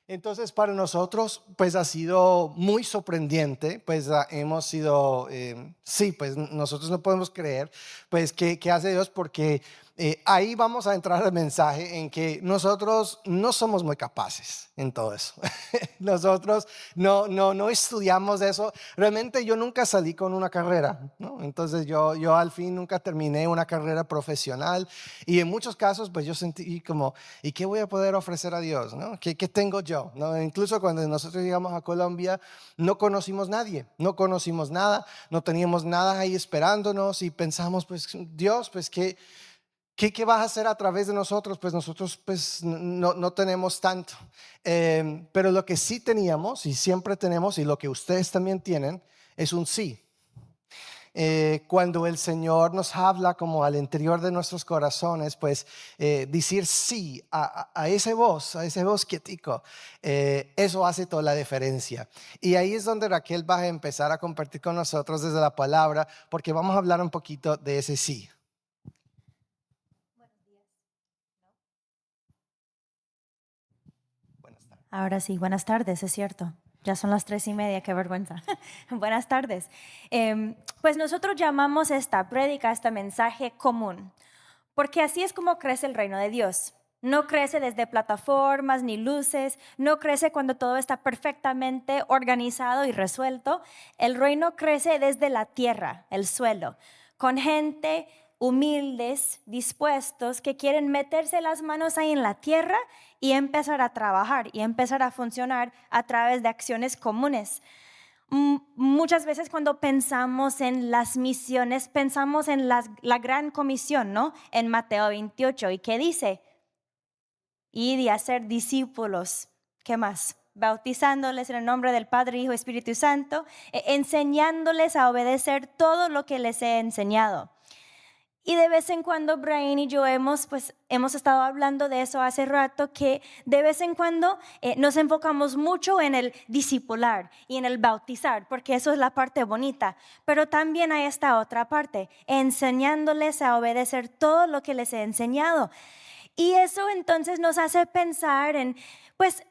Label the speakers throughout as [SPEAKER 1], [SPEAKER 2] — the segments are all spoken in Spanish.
[SPEAKER 1] Entonces, para nosotros, pues ha sido muy sorprendente, pues hemos sido, sí, pues nosotros no podemos creer, pues que hace Dios, porque ahí vamos a entrar al mensaje en que nosotros no somos muy capaces en todo eso. Nosotros no estudiamos eso. Realmente yo nunca salí con una carrera, ¿no? Entonces yo al fin nunca terminé una carrera profesional y en muchos casos pues yo sentí como, ¿y qué voy a poder ofrecer a Dios, no? ¿Qué tengo yo? ¿No? Incluso cuando nosotros llegamos a Colombia no conocimos nadie, no conocimos nada, no teníamos nada ahí esperándonos y pensamos pues Dios, pues ¿qué vas a hacer a través de nosotros? Pues nosotros pues no tenemos tanto. Pero lo que sí teníamos y siempre tenemos y lo que ustedes también tienen es un sí. Cuando el Señor nos habla como al interior de nuestros corazones, pues decir sí a ese voz quietico, eso hace toda la diferencia. Y ahí es donde Raquel va a empezar a compartir con nosotros desde la palabra, porque vamos a hablar un poquito de ese sí. Buenas tardes.
[SPEAKER 2] Ahora sí, buenas tardes, es cierto. Ya son las 3:30, qué vergüenza. Buenas tardes. Pues nosotros llamamos esta prédica, este mensaje común, porque así es como crece el reino de Dios. No crece desde plataformas ni luces, no crece cuando todo está perfectamente organizado y resuelto. El reino crece desde la tierra, el suelo, con gente humildes, dispuestos, que quieren meterse las manos ahí en la tierra y empezar a trabajar y empezar a funcionar a través de acciones comunes. Muchas veces cuando pensamos en las misiones, pensamos en la gran comisión, ¿no? En Mateo 28, ¿y qué dice? Ir y hacer discípulos. ¿Qué más? Bautizándoles en el nombre del Padre, Hijo y Espíritu Santo, enseñándoles a obedecer todo lo que les he enseñado. Y de vez en cuando Brian y yo hemos estado hablando de eso hace rato, que de vez en cuando nos enfocamos mucho en el discipular y en el bautizar, porque eso es la parte bonita. Pero también hay esta otra parte, enseñándoles a obedecer todo lo que les he enseñado. Y eso entonces nos hace pensar en, pues,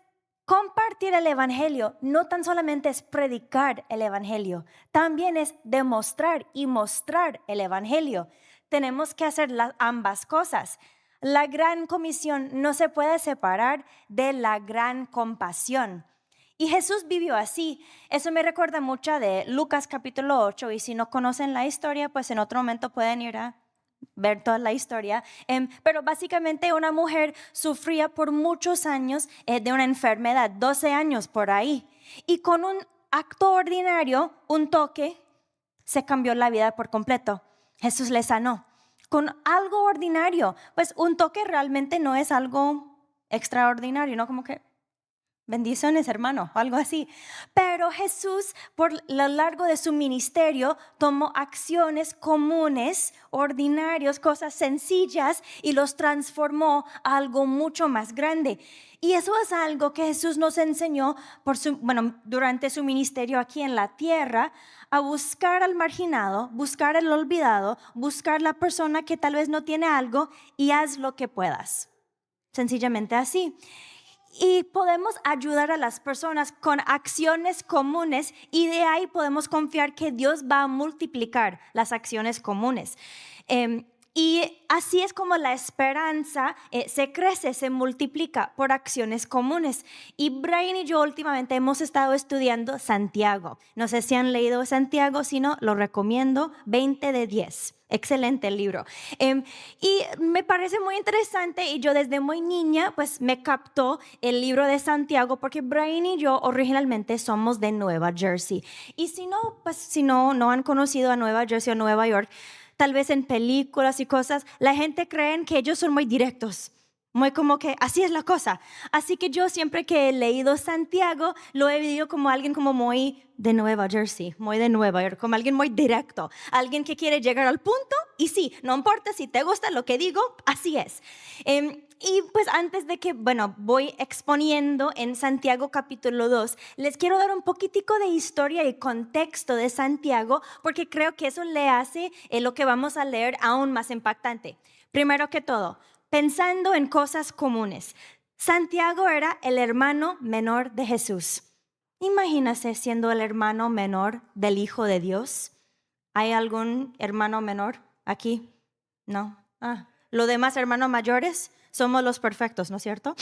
[SPEAKER 2] compartir el evangelio no tan solamente es predicar el evangelio, también es demostrar y mostrar el evangelio. Tenemos que hacer ambas cosas. La gran comisión no se puede separar de la gran compasión. Y Jesús vivió así. Eso me recuerda mucho de Lucas capítulo 8, y si no conocen la historia, pues en otro momento pueden ir a ver toda la historia, pero básicamente una mujer sufría por muchos años de una enfermedad, 12 años por ahí, y con un acto ordinario, un toque, se cambió la vida por completo. Jesús le sanó con algo ordinario. Pues un toque realmente no es algo extraordinario, no como que bendiciones, hermano, o algo así. Pero Jesús, por lo largo de su ministerio, tomó acciones comunes, ordinarios, cosas sencillas, y los transformó a algo mucho más grande. Y eso es algo que Jesús nos enseñó durante su ministerio aquí en la tierra, a buscar al marginado, buscar al olvidado, buscar la persona que tal vez no tiene algo, y haz lo que puedas. Sencillamente así. Y podemos ayudar a las personas con acciones comunes, y de ahí podemos confiar que Dios va a multiplicar las acciones comunes. Y así es como la esperanza se crece, se multiplica por acciones comunes. Y Brian y yo últimamente hemos estado estudiando Santiago. No sé si han leído Santiago, si no, lo recomiendo, 20 de 10. Excelente el libro. Y me parece muy interesante, y yo desde muy niña pues me captó el libro de Santiago, porque Brian y yo originalmente somos de Nueva Jersey. Y si no, pues si no han conocido a Nueva Jersey o Nueva York, tal vez en películas y cosas, la gente cree que ellos son muy directos, muy como que así es la cosa. Así que yo siempre que he leído Santiago, lo he vivido como alguien como muy de Nueva Jersey, muy de Nueva York, como alguien muy directo, alguien que quiere llegar al punto, y sí, no importa si te gusta lo que digo, así es. Y pues antes de que, voy exponiendo en Santiago capítulo 2, les quiero dar un poquitico de historia y contexto de Santiago, porque creo que eso le hace lo que vamos a leer aún más impactante. Primero que todo, pensando en cosas comunes. Santiago era el hermano menor de Jesús. Imagínase siendo el hermano menor del Hijo de Dios. ¿Hay algún hermano menor aquí? No. Los demás hermanos mayores somos los perfectos, ¿no es cierto?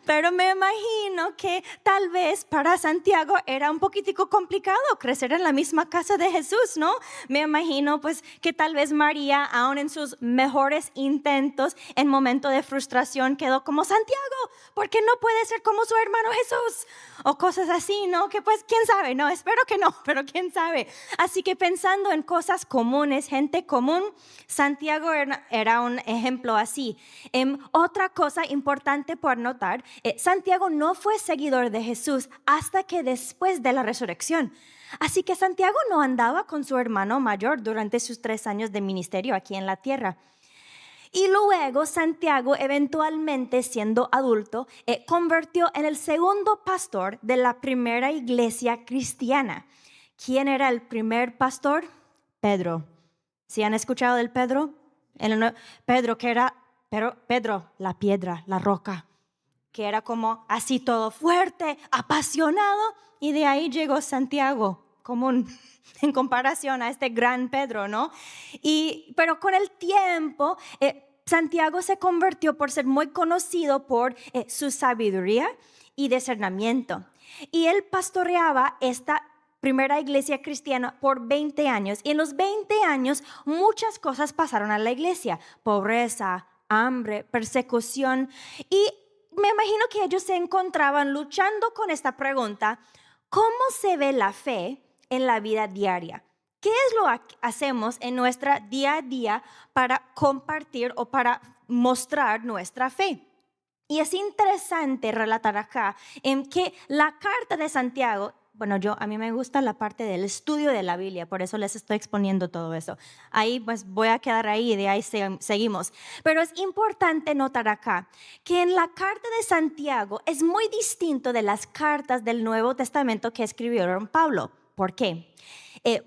[SPEAKER 2] Pero me imagino que tal vez para Santiago era un poquitico complicado crecer en la misma casa de Jesús, ¿no? Me imagino pues que tal vez María, aún en sus mejores intentos, en momento de frustración, quedó como Santiago, porque no puede ser como su hermano Jesús, o cosas así, ¿no? Que pues quién sabe, no, espero que no, pero quién sabe. Así que pensando en cosas comunes, gente común, Santiago era un ejemplo así. Otra cosa importante por notar, Santiago no fue seguidor de Jesús hasta que después de la resurrección. Así que Santiago no andaba con su hermano mayor durante sus 3 años de ministerio aquí en la tierra. Y luego Santiago, eventualmente siendo adulto, convirtió en el segundo pastor de la primera iglesia cristiana. ¿Quién era el primer pastor? Pedro. ¿Sí han escuchado del Pedro? Pedro, que era Pedro, la piedra, la roca, que era como así todo fuerte, apasionado, y de ahí llegó Santiago, común en comparación a este gran Pedro, ¿no? Pero con el tiempo, Santiago se convirtió por ser muy conocido por su sabiduría y discernimiento. Y él pastoreaba esta primera iglesia cristiana por 20 años. Y en los 20 años muchas cosas pasaron a la iglesia. Pobreza, hambre, persecución. Y me imagino que ellos se encontraban luchando con esta pregunta: ¿cómo se ve la fe en la vida diaria? ¿Qué es lo que hacemos en nuestra día a día para compartir o para mostrar nuestra fe? Y es interesante relatar acá en que la carta de Santiago, bueno, a mí me gusta la parte del estudio de la Biblia, por eso les estoy exponiendo todo eso. Ahí pues voy a quedar ahí y de ahí seguimos. Pero es importante notar acá que en la carta de Santiago es muy distinto de las cartas del Nuevo Testamento que escribieron Pablo. ¿Por qué?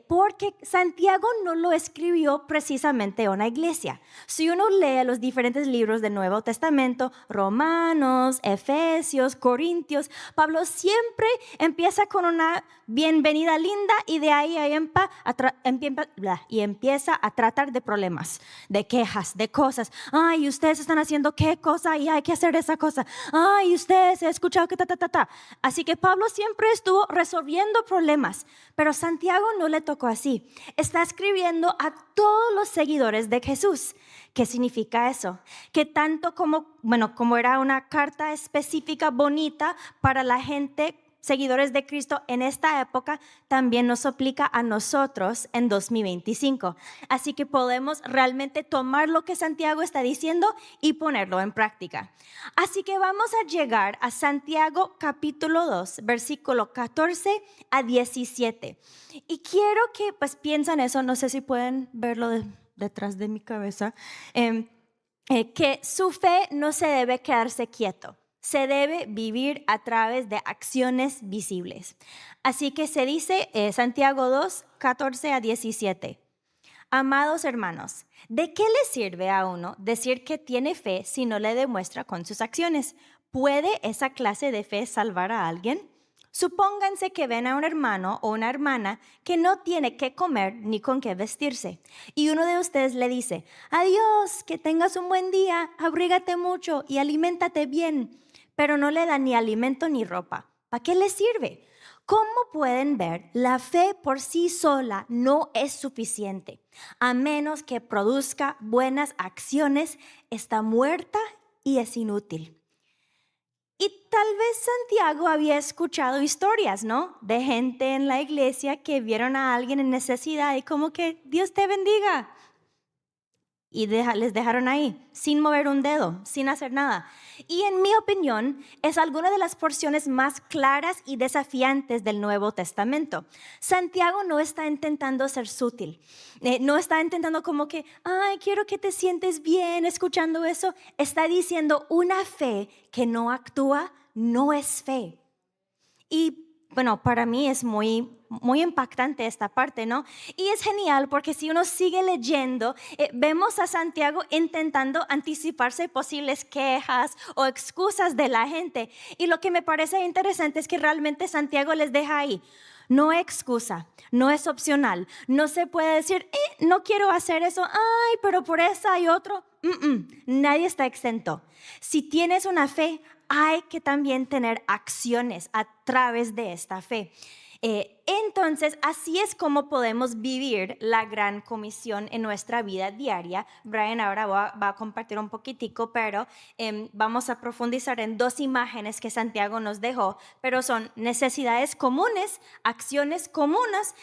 [SPEAKER 2] Porque Santiago no lo escribió precisamente a una iglesia. Si uno lee los diferentes libros del Nuevo Testamento, Romanos, Efesios, Corintios, Pablo siempre empieza con una bienvenida linda y de ahí empieza a tratar de problemas, de quejas, de cosas. Ay, ustedes están haciendo qué cosa y hay que hacer esa cosa. Ay, ustedes he escuchado que ta. Así que Pablo siempre estuvo resolviendo problemas, pero Santiago no le tocó así. Está escribiendo a todos los seguidores de Jesús. ¿Qué significa eso? Que tanto como era una carta específica bonita para la gente, seguidores de Cristo en esta época, también nos aplica a nosotros en 2025. Así que podemos realmente tomar lo que Santiago está diciendo y ponerlo en práctica. Así que vamos a llegar a Santiago capítulo 2, versículo 14 a 17. Y quiero que pues piensen eso, no sé si pueden verlo detrás de mi cabeza, que su fe no se debe quedarse quieto. Se debe vivir a través de acciones visibles. Así que se dice Santiago 2, 14 a 17. Amados hermanos, ¿de qué le sirve a uno decir que tiene fe si no le demuestra con sus acciones? ¿Puede esa clase de fe salvar a alguien? Supónganse que ven a un hermano o una hermana que no tiene qué comer ni con qué vestirse. Y uno de ustedes le dice: adiós, que tengas un buen día, abrígate mucho y aliméntate bien. Pero no le da ni alimento ni ropa. ¿Para qué le sirve? Como pueden ver, la fe por sí sola no es suficiente. A menos que produzca buenas acciones, está muerta y es inútil. Y tal vez Santiago había escuchado historias, ¿no? De gente en la iglesia que vieron a alguien en necesidad y como que Dios te bendiga. Y les dejaron ahí, sin mover un dedo, sin hacer nada. Y en mi opinión, es alguna de las porciones más claras y desafiantes del Nuevo Testamento. Santiago no está intentando ser sutil, no está intentando como que, ay, quiero que te sientes bien escuchando eso. Está diciendo una fe que no actúa, no es fe. Y bueno, para mí es muy muy impactante esta parte, ¿no? Y es genial porque si uno sigue leyendo, vemos a Santiago intentando anticiparse posibles quejas o excusas de la gente. Y lo que me parece interesante es que realmente Santiago les deja ahí. No excusa, no es opcional. No se puede decir, no quiero hacer eso, ay, pero por eso hay otro. Nadie está exento. Si tienes una fe, hay que también tener acciones a través de esta fe. Entonces, así es como podemos vivir la gran comisión en nuestra vida diaria. Brian ahora va a compartir un poquitico, pero vamos a profundizar en dos imágenes que Santiago nos dejó, pero son necesidades comunes, acciones comunes,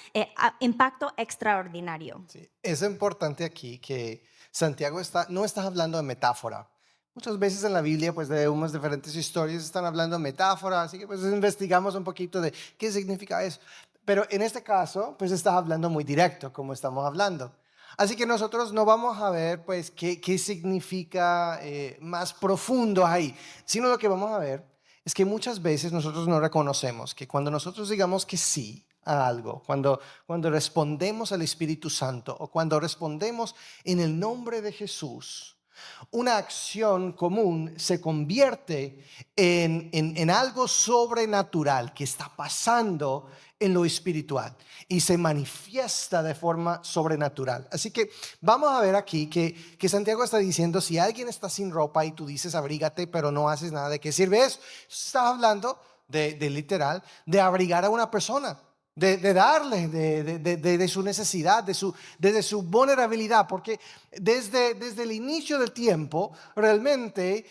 [SPEAKER 2] impacto extraordinario.
[SPEAKER 1] Sí, es importante aquí que Santiago no está hablando de metáfora. Muchas veces en la Biblia, pues de unas diferentes historias están hablando de metáfora, así que pues investigamos un poquito de qué significa eso. Pero en este caso, pues está hablando muy directo, como estamos hablando. Así que nosotros no vamos a ver, pues, qué significa más profundo ahí, sino lo que vamos a ver es que muchas veces nosotros no reconocemos que cuando nosotros digamos que sí a algo, cuando respondemos al Espíritu Santo o cuando respondemos en el nombre de Jesús, una acción común se convierte en algo sobrenatural que está pasando en lo espiritual y se manifiesta de forma sobrenatural. Así que vamos a ver aquí que Santiago está diciendo, si alguien está sin ropa y tú dices abrígate pero no haces nada, ¿de qué sirve eso? Está hablando de literal, de abrigar a una persona. De darle de su necesidad, desde su vulnerabilidad, porque desde el inicio del tiempo, realmente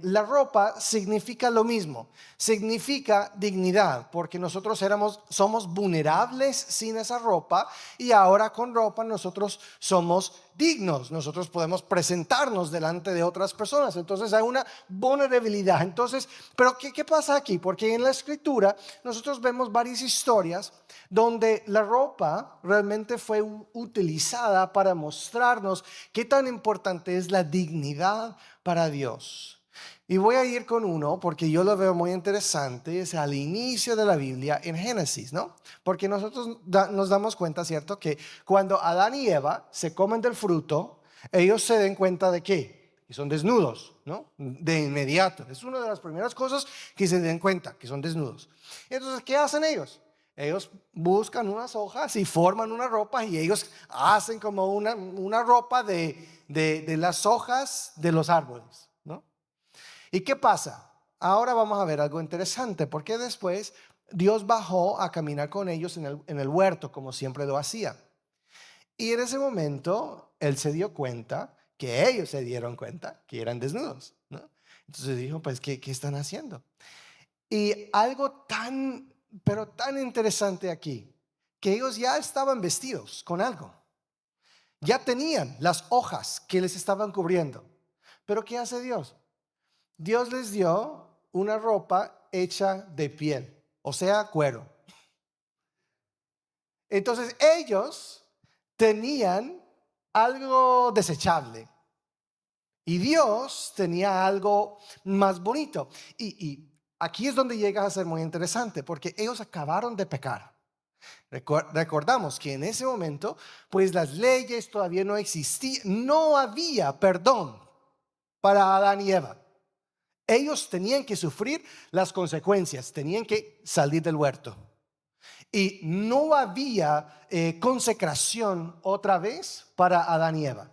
[SPEAKER 1] la ropa significa lo mismo, significa dignidad, porque nosotros somos vulnerables sin esa ropa y ahora con ropa nosotros somos dignos, nosotros podemos presentarnos delante de otras personas, entonces hay una vulnerabilidad. Entonces, pero ¿qué pasa aquí? Porque en la escritura nosotros vemos varias historias donde la ropa realmente fue utilizada para mostrarnos qué tan importante es la dignidad para Dios. Y voy a ir con uno porque yo lo veo muy interesante, es al inicio de la Biblia en Génesis, ¿no? Porque nosotros nos damos cuenta, ¿cierto? Que cuando Adán y Eva se comen del fruto, ellos se den cuenta de ¿qué? Que son desnudos, ¿no? De inmediato. Es una de las primeras cosas que se den cuenta, que son desnudos. Entonces, ¿qué hacen ellos? Ellos buscan unas hojas y forman una ropa y ellos hacen como una ropa de las hojas de los árboles, ¿no? ¿Y qué pasa? Ahora vamos a ver algo interesante, porque después Dios bajó a caminar con ellos en el huerto, como siempre lo hacía. Y en ese momento, Él se dio cuenta, que ellos se dieron cuenta, que eran desnudos, ¿no? Entonces dijo, pues, ¿qué están haciendo? Y algo pero tan interesante aquí, que ellos ya estaban vestidos con algo. Ya tenían las hojas que les estaban cubriendo. Pero ¿qué hace Dios? Dios les dio una ropa hecha de piel, o sea, cuero. Entonces ellos tenían algo desechable y Dios tenía algo más bonito. Y aquí es donde llega a ser muy interesante, porque ellos acabaron de pecar. Recordamos que en ese momento, pues las leyes todavía no existían, no había perdón para Adán y Eva. Ellos tenían que sufrir las consecuencias, tenían que salir del huerto. Y no había consecración otra vez para Adán y Eva.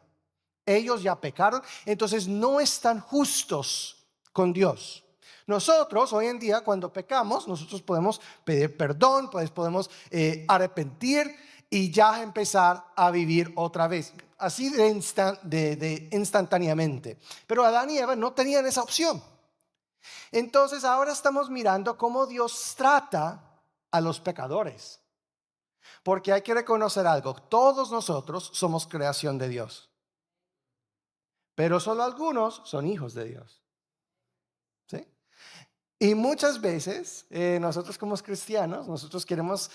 [SPEAKER 1] Ellos ya pecaron, entonces no están justos con Dios. Nosotros hoy en día cuando pecamos, nosotros podemos pedir perdón, podemos arrepentir y ya empezar a vivir otra vez. Así de instantáneamente. Pero Adán y Eva no tenían esa opción. Entonces ahora estamos mirando cómo Dios trata a los pecadores. Porque hay que reconocer algo, todos nosotros somos creación de Dios. Pero solo algunos son hijos de Dios. ¿Sí? Y muchas veces nosotros como cristianos, nosotros queremos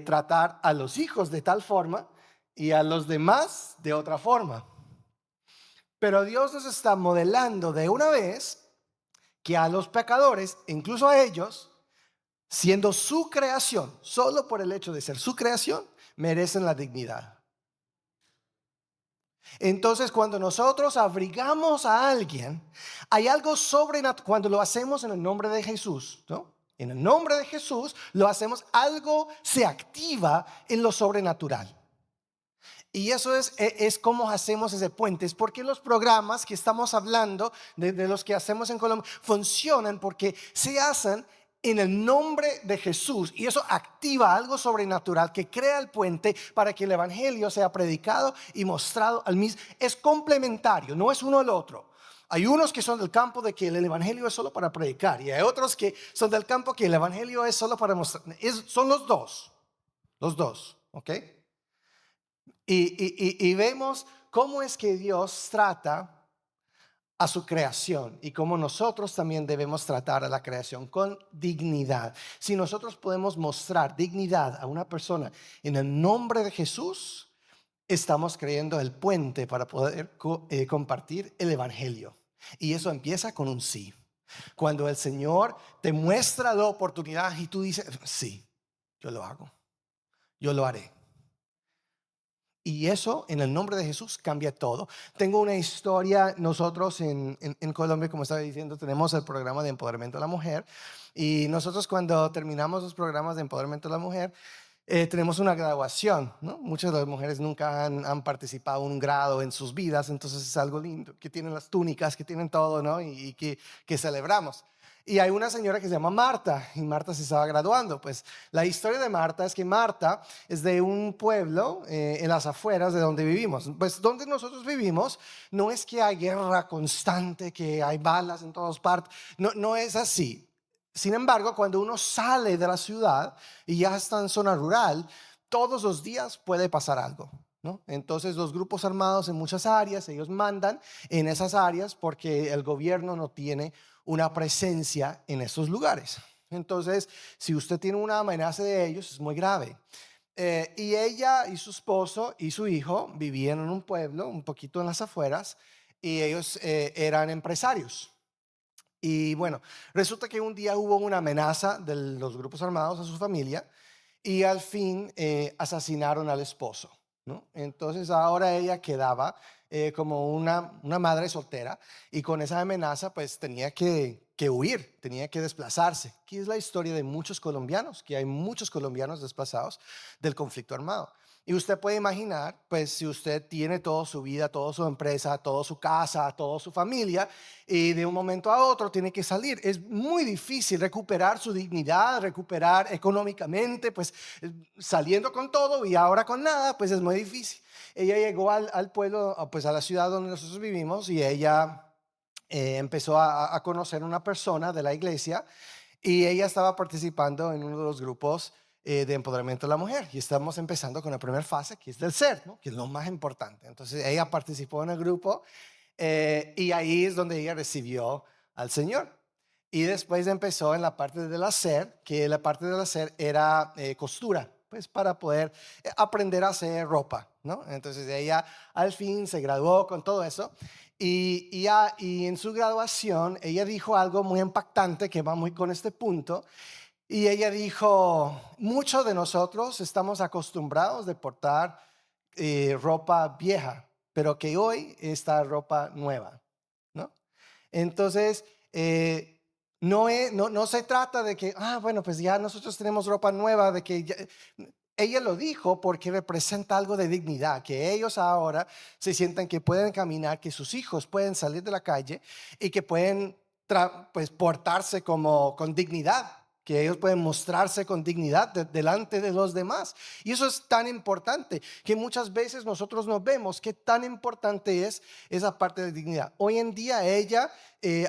[SPEAKER 1] tratar a los hijos de tal forma y a los demás de otra forma. Pero Dios nos está modelando de una vez que a los pecadores, incluso a ellos, siendo su creación, solo por el hecho de ser su creación, merecen la dignidad. Entonces, cuando nosotros abrigamos a alguien, hay algo sobrenatural. Cuando lo hacemos en el nombre de Jesús, ¿no? En el nombre de Jesús lo hacemos, algo se activa en lo sobrenatural. Y eso es como hacemos ese puente. Es porque los programas que estamos hablando, de los que hacemos en Colombia, funcionan porque se hacen en el nombre de Jesús. Y eso activa algo sobrenatural que crea el puente para que el evangelio sea predicado y mostrado al mismo. Es complementario, no es uno al otro. Hay unos que son del campo de que el evangelio es solo para predicar. Y hay otros que son del campo que el evangelio es solo para mostrar. Son los dos, ¿ok? Y vemos cómo es que Dios trata a su creación y cómo nosotros también debemos tratar a la creación con dignidad. Si nosotros podemos mostrar dignidad a una persona en el nombre de Jesús, estamos creando el puente para poder compartir el evangelio. Y eso empieza con un sí. Cuando el Señor te muestra la oportunidad y tú dices, sí, yo lo hago, yo lo haré. Y eso en el nombre de Jesús cambia todo. Tengo una historia. Nosotros en Colombia, como estaba diciendo, tenemos el programa de empoderamiento de la mujer. Y nosotros cuando terminamos los programas de empoderamiento de la mujer, tenemos una graduación, ¿no? Muchas de las mujeres nunca han participado en un grado en sus vidas. Entonces es algo lindo, que tienen las túnicas, que tienen todo, ¿no? Y que celebramos. Y hay una señora que se llama Marta, y Marta se estaba graduando. Pues la historia de Marta es que Marta es de un pueblo en las afueras de donde vivimos. Pues donde nosotros vivimos no es que hay guerra constante, que hay balas en todas partes. No es así. Sin embargo, cuando uno sale de la ciudad y ya está en zona rural, todos los días puede pasar algo, ¿no? Entonces los grupos armados en muchas áreas, ellos mandan en esas áreas porque el gobierno no tiene una presencia en esos lugares. Entonces, si usted tiene una amenaza de ellos, es muy grave. Y ella y su esposo y su hijo vivían en un pueblo un poquito en las afueras, y ellos eran empresarios. Y bueno, resulta que un día hubo una amenaza de los grupos armados a su familia, y al fin asesinaron al esposo, ¿no? Entonces ahora ella quedaba como una madre soltera, y con esa amenaza pues tenía que huir, tenía que desplazarse. Aquí es la historia de muchos colombianos, que hay muchos colombianos desplazados del conflicto armado. Y usted puede imaginar, pues si usted tiene toda su vida, toda su empresa, toda su casa, toda su familia, y de un momento a otro tiene que salir, es muy difícil recuperar su dignidad, recuperar económicamente, pues saliendo con todo y ahora con nada, pues es muy difícil. Ella llegó al pueblo, pues a la ciudad donde nosotros vivimos, y ella empezó a conocer una persona de la iglesia, y ella estaba participando en uno de los grupos de empoderamiento de la mujer, y estamos empezando con la primera fase, que es del ser, ¿no? Que es lo más importante. Entonces ella participó en el grupo, y ahí es donde ella recibió al Señor. Y después empezó en la parte del hacer, que la parte del hacer era costura, pues para poder aprender a hacer ropa, ¿no? Entonces ella al fin se graduó con todo eso. Y en su graduación ella dijo algo muy impactante que va muy con este punto. Y ella dijo, muchos de nosotros estamos acostumbrados de portar ropa vieja, pero que hoy está ropa nueva, ¿no? Entonces, no se trata de que, bueno, pues ya nosotros tenemos ropa nueva, de que ella lo dijo porque representa algo de dignidad, que ellos ahora se sientan que pueden caminar, que sus hijos pueden salir de la calle y que pueden pues portarse como con dignidad, que ellos pueden mostrarse con dignidad delante de los demás. Y eso es tan importante, que muchas veces nosotros no vemos qué tan importante es esa parte de dignidad. Hoy en día ella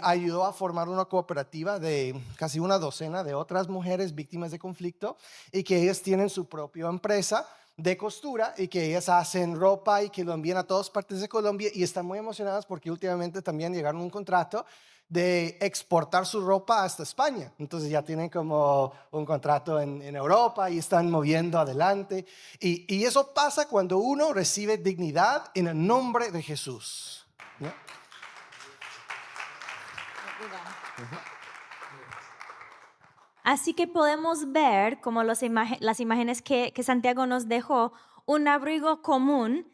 [SPEAKER 1] ayudó a formar una cooperativa de casi una docena de otras mujeres víctimas de conflicto, y que ellas tienen su propia empresa de costura, y que ellas hacen ropa y que lo envían a todas partes de Colombia, y están muy emocionadas porque últimamente también llegaron a un contrato de exportar su ropa hasta España. Entonces ya tienen como un contrato en Europa y están moviendo adelante. Y eso pasa cuando uno recibe dignidad en el nombre de Jesús, ¿no?
[SPEAKER 2] Así que podemos ver, como las imágenes que Santiago nos dejó, un abrigo común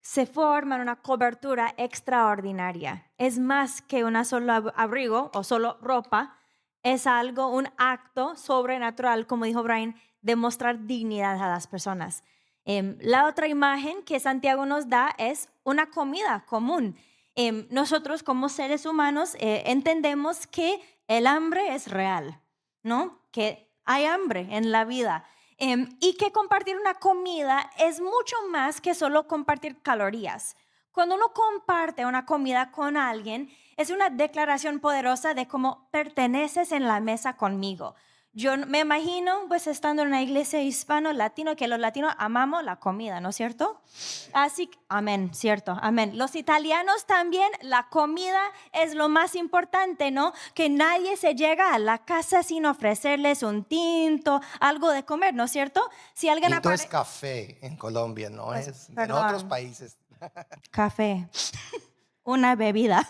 [SPEAKER 2] se forma en una cobertura extraordinaria. Es más que una solo abrigo o solo ropa, es algo, un acto sobrenatural, como dijo Brian, de mostrar dignidad a las personas. La otra imagen que Santiago nos da es una comida común. Nosotros como seres humanos entendemos que el hambre es real, ¿no? Que hay hambre en la vida. Y que compartir una comida es mucho más que solo compartir calorías. Cuando uno comparte una comida con alguien, es una declaración poderosa de cómo perteneces en la mesa conmigo. Yo me imagino pues estando en una iglesia hispano-latino, que los latinos amamos la comida, ¿no es cierto? Así que, amén, cierto, amén. Los italianos también, la comida es lo más importante, ¿no? Que nadie se llega a la casa sin ofrecerles un tinto, algo de comer, ¿no es cierto? Si alguien
[SPEAKER 1] Tinto es café en Colombia, no
[SPEAKER 2] pues,
[SPEAKER 1] es en otros
[SPEAKER 2] perdón,
[SPEAKER 1] países.
[SPEAKER 2] café, una bebida.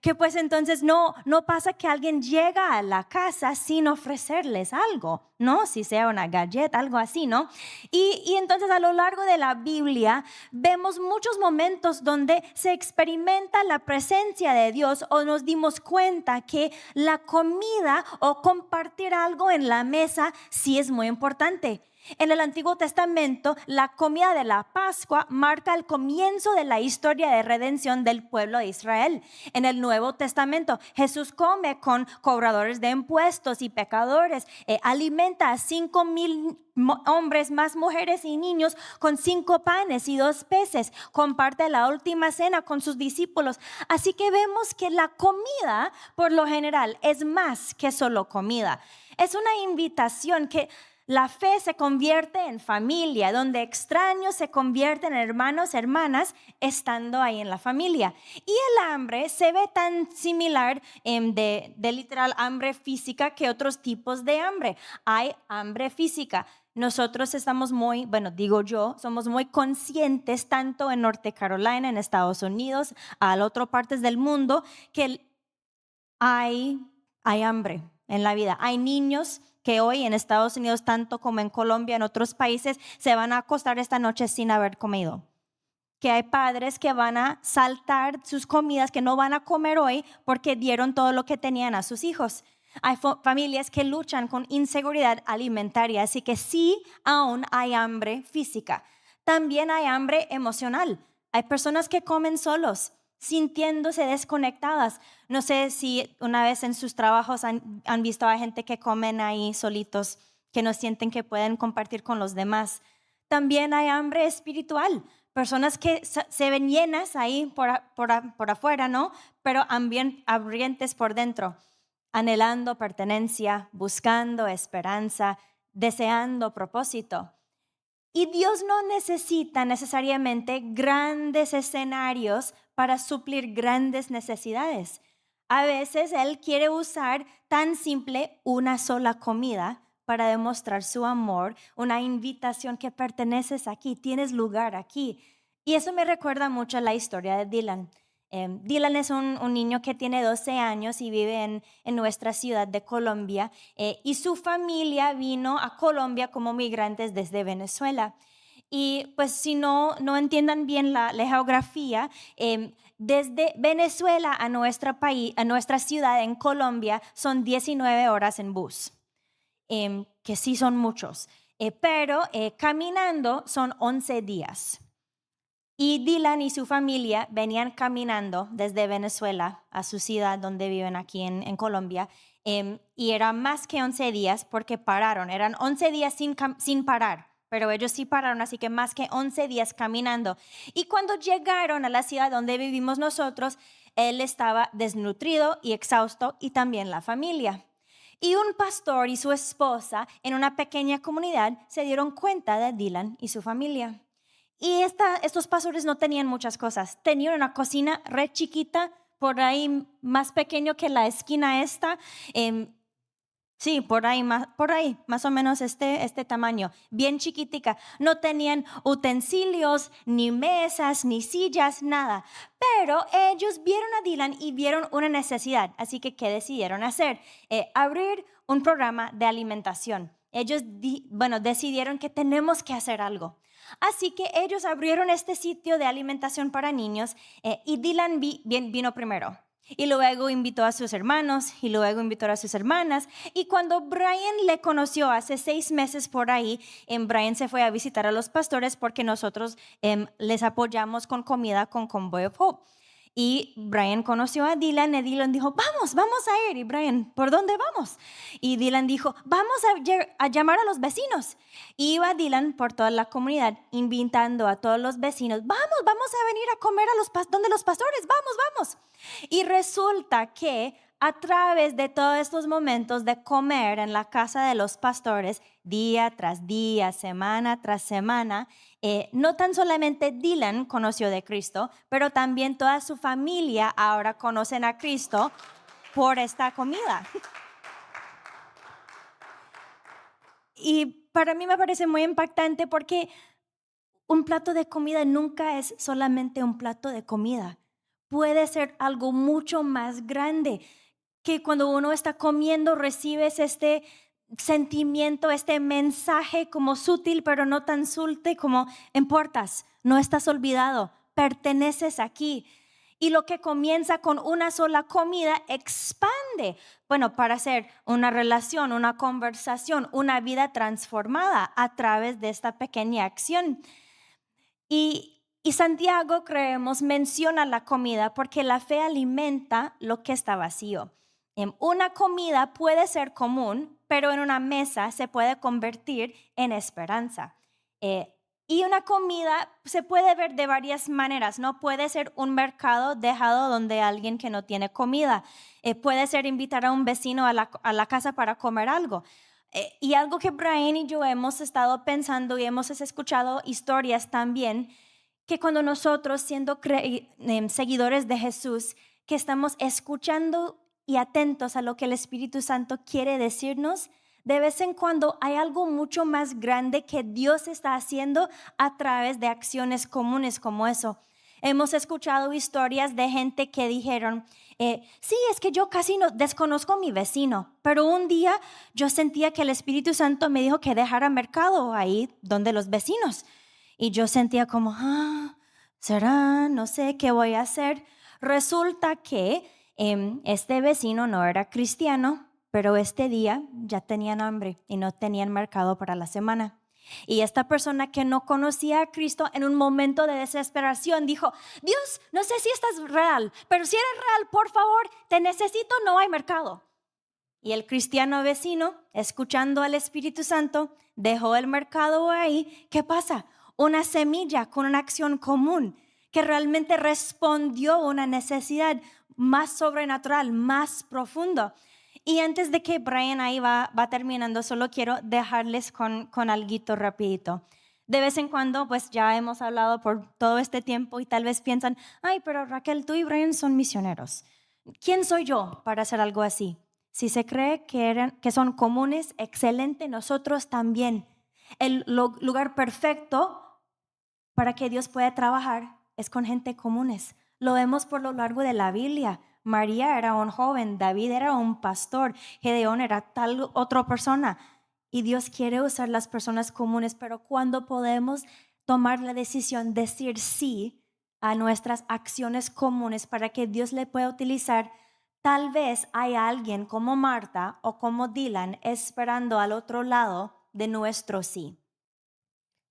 [SPEAKER 2] Que pues entonces no pasa que alguien llega a la casa sin ofrecerles algo, ¿no? Si sea una galleta, algo así, ¿no? Y entonces a lo largo de la Biblia vemos muchos momentos donde se experimenta la presencia de Dios o nos dimos cuenta que la comida o compartir algo en la mesa sí es muy importante. En el Antiguo Testamento, la comida de la Pascua marca el comienzo de la historia de redención del pueblo de Israel. En el Nuevo Testamento, Jesús come con cobradores de impuestos y pecadores, alimenta a 5,000 hombres, más mujeres y niños con 5 panes y 2 peces, comparte la última cena con sus discípulos. Así que vemos que la comida, por lo general, es más que solo comida. Es una invitación que la fe se convierte en familia, donde extraños se convierten en hermanos, hermanas, estando ahí en la familia. Y el hambre se ve tan similar de literal hambre física que otros tipos de hambre. Hay hambre física. Nosotros estamos muy, bueno, digo yo, somos muy conscientes tanto en Norte Carolina, en Estados Unidos, a las otras partes del mundo, que hay hambre en la vida. Hay niños que hoy en Estados Unidos, tanto como en Colombia, en otros países, se van a acostar esta noche sin haber comido. Que hay padres que van a saltar sus comidas, que no van a comer hoy porque dieron todo lo que tenían a sus hijos. Hay familias que luchan con inseguridad alimentaria, así que sí, aún hay hambre física. También hay hambre emocional. Hay personas que comen solos, sintiéndose desconectadas. No sé si una vez en sus trabajos han visto a gente que comen ahí solitos, que no sienten que pueden compartir con los demás. También hay hambre espiritual. Personas que se ven llenas ahí por afuera, ¿no? Pero hambrientes por dentro, anhelando pertenencia, buscando esperanza, deseando propósito. Y Dios no necesita necesariamente grandes escenarios para suplir grandes necesidades. A veces Él quiere usar tan simple una sola comida para demostrar su amor, una invitación que perteneces aquí, tienes lugar aquí. Y eso me recuerda mucho a la historia de Dylan. Dylan es un niño que tiene 12 años y vive en nuestra ciudad de Colombia, y su familia vino a Colombia como migrantes desde Venezuela. Y pues si no entiendan bien la geografía, desde Venezuela a nuestra ciudad en Colombia son 19 horas en bus, que sí son muchos, pero caminando son 11 días. Y Dylan y su familia venían caminando desde Venezuela a su ciudad donde viven aquí en Colombia, y eran más que 11 días porque pararon, eran 11 días sin parar, pero ellos sí pararon, así que más que 11 días caminando. Y cuando llegaron a la ciudad donde vivimos nosotros, él estaba desnutrido y exhausto, y también la familia. Y un pastor y su esposa en una pequeña comunidad se dieron cuenta de Dylan y su familia. Y estos pastores no tenían muchas cosas. Tenían una cocina re chiquita, por ahí más pequeño que la esquina esta, Sí, por ahí, más o menos este tamaño, bien chiquitica. No tenían utensilios, ni mesas, ni sillas, nada. Pero ellos vieron a Dylan y vieron una necesidad. Así que, ¿qué decidieron hacer? Abrir un programa de alimentación. Ellos, bueno, decidieron que tenemos que hacer algo. Así que ellos abrieron este sitio de alimentación para niños y Dylan vino primero. Y luego invitó a sus hermanos y luego invitó a sus hermanas. Y cuando Brian le conoció hace 6 meses por ahí, Brian se fue a visitar a los pastores porque nosotros les apoyamos con comida con Convoy of Hope. Y Brian conoció a Dylan y Dylan dijo, vamos a ir. Y Brian, ¿por dónde vamos? Y Dylan dijo, vamos a llamar a los vecinos. Y iba Dylan por toda la comunidad invitando a todos los vecinos, vamos a venir a comer donde los pastores, vamos. Y resulta que a través de todos estos momentos de comer en la casa de los pastores, día tras día, semana tras semana, no tan solamente Dylan conoció de Cristo, pero también toda su familia ahora conocen a Cristo por esta comida. Y para mí me parece muy impactante porque un plato de comida nunca es solamente un plato de comida. Puede ser algo mucho más grande, que cuando uno está comiendo recibes este sentimiento, este mensaje como sutil, pero no tan sutil como importas, no estás olvidado, perteneces aquí. Y lo que comienza con una sola comida expande, bueno, para hacer una relación, una conversación, una vida transformada a través de esta pequeña acción. Y Santiago, creemos, menciona la comida porque la fe alimenta lo que está vacío. Una comida puede ser común, pero en una mesa se puede convertir en esperanza. Y una comida se puede ver de varias maneras, ¿no? Puede ser un mercado dejado donde alguien que no tiene comida. Puede ser invitar a un vecino a la casa para comer algo. Y algo que Brian y yo hemos estado pensando y hemos escuchado historias también, que cuando nosotros siendo seguidores de Jesús, que estamos escuchando y atentos a lo que el Espíritu Santo quiere decirnos, de vez en cuando hay algo mucho más grande que Dios está haciendo a través de acciones comunes como eso. Hemos escuchado historias de gente que dijeron, sí, es que yo casi no desconozco a mi vecino, pero un día yo sentía que el Espíritu Santo me dijo que dejara mercado ahí donde los vecinos. Y yo sentía como, ¿será? No sé qué voy a hacer. Resulta que este vecino no era cristiano, pero este día ya tenían hambre y no tenían mercado para la semana. Y esta persona que no conocía a Cristo en un momento de desesperación dijo, Dios, no sé si estás real, pero si eres real, por favor, te necesito, no hay mercado. Y el cristiano vecino, escuchando al Espíritu Santo, dejó el mercado ahí. ¿Qué pasa? Una semilla con una acción común que realmente respondió a una necesidad más sobrenatural, más profundo. Y antes de que Brian ahí va terminando, solo quiero dejarles con alguito rapidito. De vez en cuando, pues ya hemos hablado por todo este tiempo y tal vez piensan, ay, pero Raquel, tú y Brian son misioneros. ¿Quién soy yo para hacer algo así? Si se cree que son comunes, excelente, nosotros también. El lugar perfecto para que Dios pueda trabajar es con gente comunes. Lo vemos por lo largo de la Biblia. María era un joven, David era un pastor, Gedeón era tal otra persona. Y Dios quiere usar las personas comunes, pero cuando podemos tomar la decisión, decir sí a nuestras acciones comunes para que Dios le pueda utilizar, tal vez hay alguien como Marta o como Dylan esperando al otro lado de nuestro sí.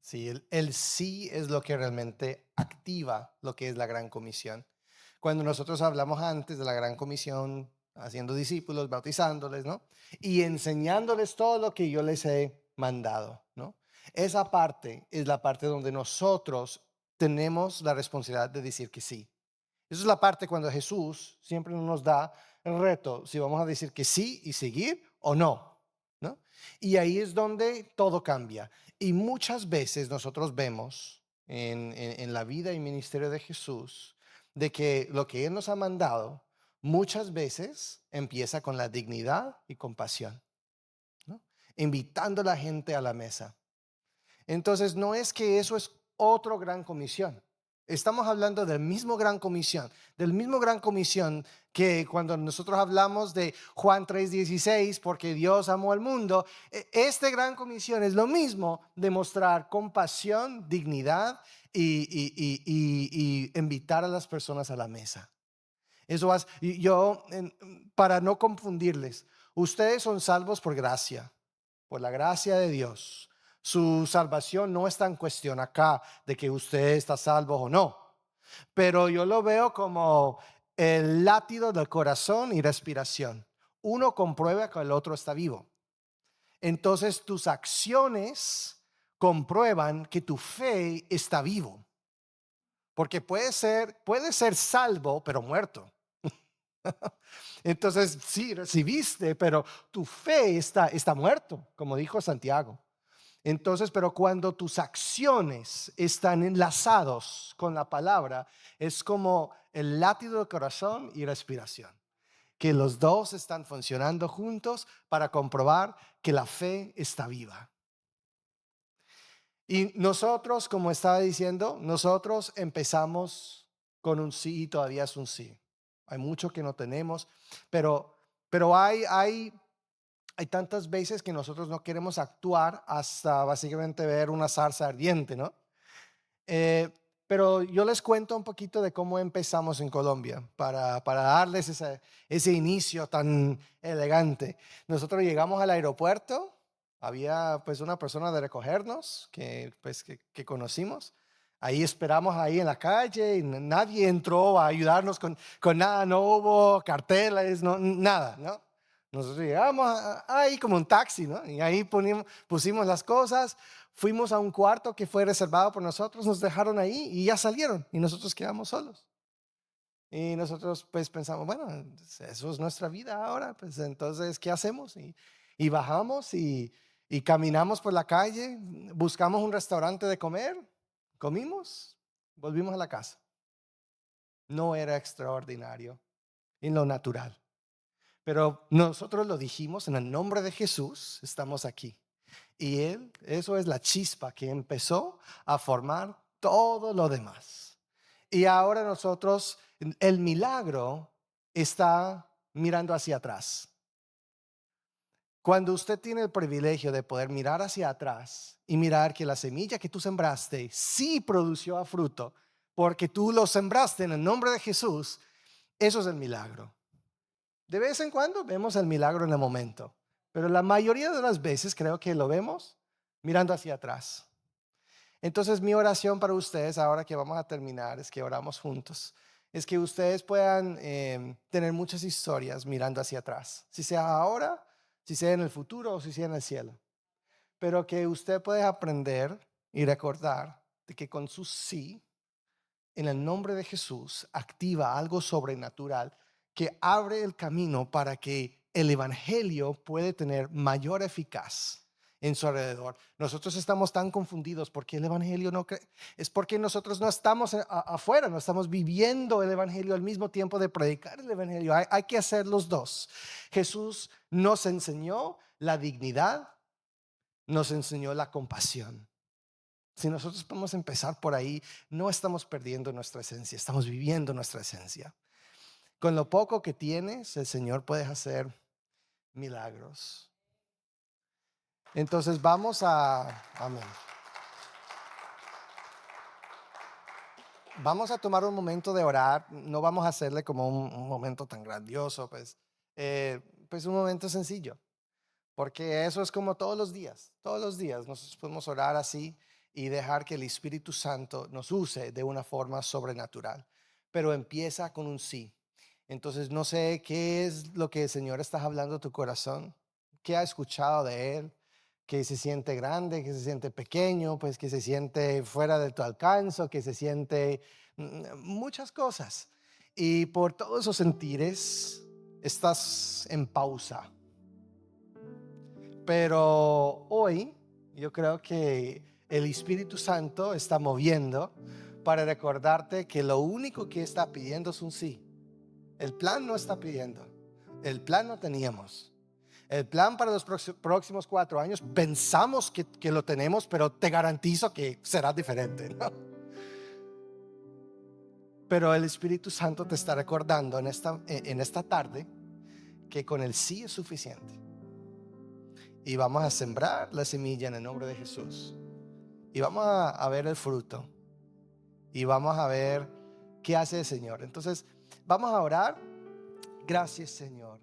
[SPEAKER 1] Sí, el sí es lo que realmente activa lo que es la gran comisión. Cuando nosotros hablamos antes de la gran comisión, haciendo discípulos, bautizándoles, ¿no? Y enseñándoles todo lo que yo les he mandado, ¿no? Esa parte es la parte donde nosotros tenemos la responsabilidad de decir que sí. Esa es la parte cuando Jesús siempre nos da el reto, si vamos a decir que sí y seguir o no, ¿no? Y ahí es donde todo cambia. Y muchas veces nosotros vemos en la vida y ministerio de Jesús de que lo que Él nos ha mandado muchas veces empieza con la dignidad y compasión. invitando a la gente a la mesa. Entonces, no es que eso es otro gran comisión. Estamos hablando del mismo gran comisión, que cuando nosotros hablamos de Juan 3:16, porque Dios amó al mundo, este gran comisión es lo mismo, demostrar compasión, dignidad y invitar a las personas a la mesa. Eso es, para no confundirles, ustedes son salvos por gracia, por la gracia de Dios. Su salvación no está en cuestión acá de que usted está salvo o no, pero yo lo veo como el latido del corazón y respiración. Uno comprueba que el otro está vivo. Entonces tus acciones comprueban que tu fe está vivo, porque puede ser salvo pero muerto. Entonces sí, recibiste, pero tu fe está muerto, como dijo Santiago. Entonces, pero cuando tus acciones están enlazados con la palabra, es como el latido del corazón y respiración, que los dos están funcionando juntos para comprobar que la fe está viva. Y nosotros, como estaba diciendo, nosotros empezamos con un sí y todavía es un sí. Hay mucho que no tenemos, pero hay tantas veces que nosotros no queremos actuar hasta básicamente ver una zarza ardiente, ¿no? Pero yo les cuento un poquito de cómo empezamos en Colombia para darles ese inicio tan elegante. Nosotros llegamos al aeropuerto, había pues una persona de recogernos que conocimos. Ahí esperamos ahí en la calle y nadie entró a ayudarnos con nada, no hubo carteles, no, nada, ¿no? Nosotros llegamos ahí como un taxi, ¿no? Y ahí pusimos las cosas, fuimos a un cuarto que fue reservado por nosotros, nos dejaron ahí y ya salieron y nosotros quedamos solos. Y nosotros pues pensamos, bueno, eso es nuestra vida ahora, pues entonces, ¿qué hacemos? Y bajamos y caminamos por la calle, buscamos un restaurante de comer, comimos, volvimos a la casa. No era extraordinario en lo natural. Pero nosotros lo dijimos en el nombre de Jesús, estamos aquí. Y eso es la chispa que empezó a formar todo lo demás. Y ahora nosotros, el milagro está mirando hacia atrás. Cuando usted tiene el privilegio de poder mirar hacia atrás y mirar que la semilla que tú sembraste sí produció fruto, porque tú lo sembraste en el nombre de Jesús, eso es el milagro. De vez en cuando vemos el milagro en el momento, pero la mayoría de las veces creo que lo vemos mirando hacia atrás. Entonces mi oración para ustedes, ahora que vamos a terminar, es que oramos juntos, es que ustedes puedan tener muchas historias mirando hacia atrás, si sea ahora, si sea en el futuro o si sea en el cielo, pero que usted pueda aprender y recordar de que con su sí, en el nombre de Jesús, activa algo sobrenatural que abre el camino para que el evangelio puede tener mayor eficaz en su alrededor. Nosotros estamos tan confundidos porque el evangelio no es porque nosotros no estamos afuera, no estamos viviendo el evangelio al mismo tiempo de predicar el evangelio. Hay que hacer los dos. Jesús nos enseñó la dignidad, nos enseñó la compasión. Si nosotros podemos empezar por ahí, no estamos perdiendo nuestra esencia, estamos viviendo nuestra esencia. Con lo poco que tienes, el Señor puede hacer milagros. Entonces amén. Vamos a tomar un momento de orar. No vamos a hacerle como un momento tan grandioso, pues un momento sencillo. Porque eso es como todos los días nosotros podemos orar así y dejar que el Espíritu Santo nos use de una forma sobrenatural. Pero empieza con un sí. Entonces no sé qué es lo que el Señor está hablando a tu corazón, qué ha escuchado de Él, que se siente grande, que se siente pequeño, pues que se siente fuera de tu alcance, que se siente muchas cosas. Y por todos esos sentires estás en pausa. Pero hoy yo creo que el Espíritu Santo está moviendo para recordarte que lo único que está pidiendo es un sí. El plan no está pidiendo, el plan no teníamos, El plan para los próximos 4 años pensamos que lo tenemos, pero te garantizo que será diferente, ¿no? Pero el Espíritu Santo te está recordando en esta tarde que con el sí es suficiente. Y vamos a sembrar la semilla en el nombre de Jesús. Y vamos a ver el fruto. Y vamos a ver qué hace el Señor. Entonces, vamos a orar. Gracias, Señor.